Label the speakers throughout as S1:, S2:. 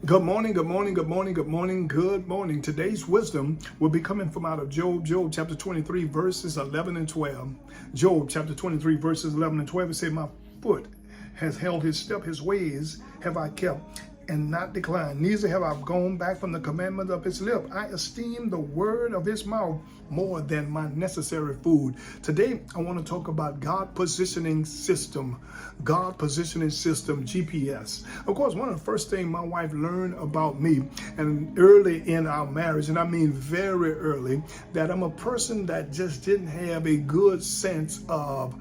S1: Good morning, good morning, good morning, good morning, good morning. Today's wisdom will be coming from out of Job chapter 23, verses 11 and 12. Job chapter 23, verses 11 and 12, it said, "My foot has held his step, his ways have I kept, and not declined. Neither have I gone back from the commandment of his lip. I esteem the word of his mouth more than my necessary food." Today, I want to talk about God positioning system. God positioning system, GPS. Of course, one of the first things my wife learned about me, and early in our marriage, and I mean very early, that I'm a person that just didn't have a good sense of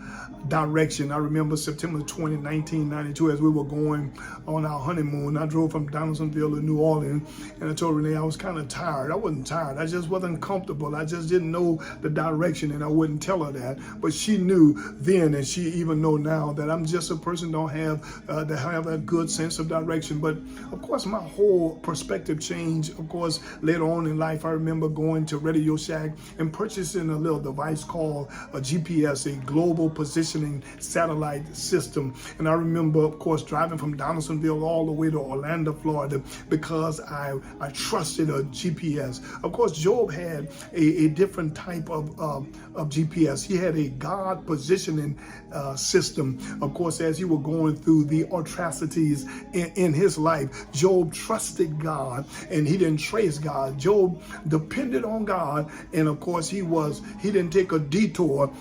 S1: direction. I remember September 20, 1992, as we were going on our honeymoon. I drove from Donaldsonville to New Orleans, and I told Renee I was kind of tired. I wasn't tired. I just wasn't comfortable. I just didn't know the direction, and I wouldn't tell her that. But she knew then, and she even know now, that I'm just a person don't have to have a good sense of direction. But of course, my whole perspective changed. Of course, later on in life, I remember going to Radio Shack and purchasing a little device called a GPS, a global positioning satellite system. And I remember, of course, driving from Donaldsonville all the way to Orlando, Florida, because I trusted a GPS. Of course, Job had a different type of GPS. He had a God positioning system. Of course, as he was going through the atrocities in his life, Job trusted God and he didn't trace God. Job depended on God, and of course, he didn't take a detour,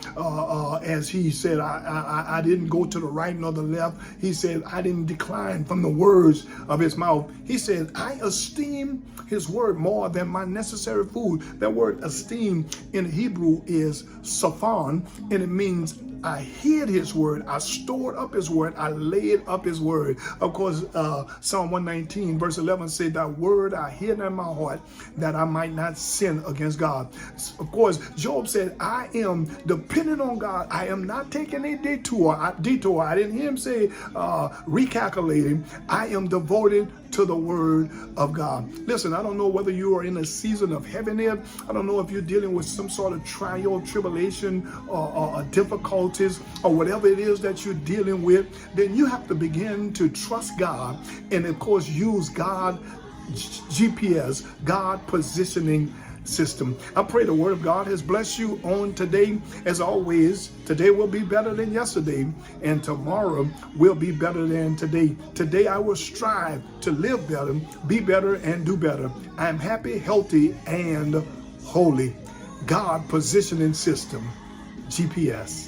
S1: as he said, I didn't go to the right nor the left. He said, I didn't decline from the words of his mouth. He said, I esteem his word more than my necessary food. That word esteem in Hebrew is safan, and it means I hid his word, I stored up his word, I laid up his word. Of course, Psalm 119 verse 11 said, that word I hid in my heart that I might not sin against God. Of course, Job said, I am dependent on God. I am not taking a detour. I didn't hear him say recalculating. I am devoted to the word of God. Listen, I don't know whether you are in a season of heaviness. I don't know if you're dealing with some sort of trial, tribulation, or difficulties, or whatever it is that you're dealing with. Then you have to begin to trust God, and of course use God GPS, God positioning system. I pray the word of God has blessed you on today. As always, today will be better than yesterday, and tomorrow will be better than today. Today I will strive to live better, be better, and do better. I am happy, healthy, and holy. God positioning system, GPS.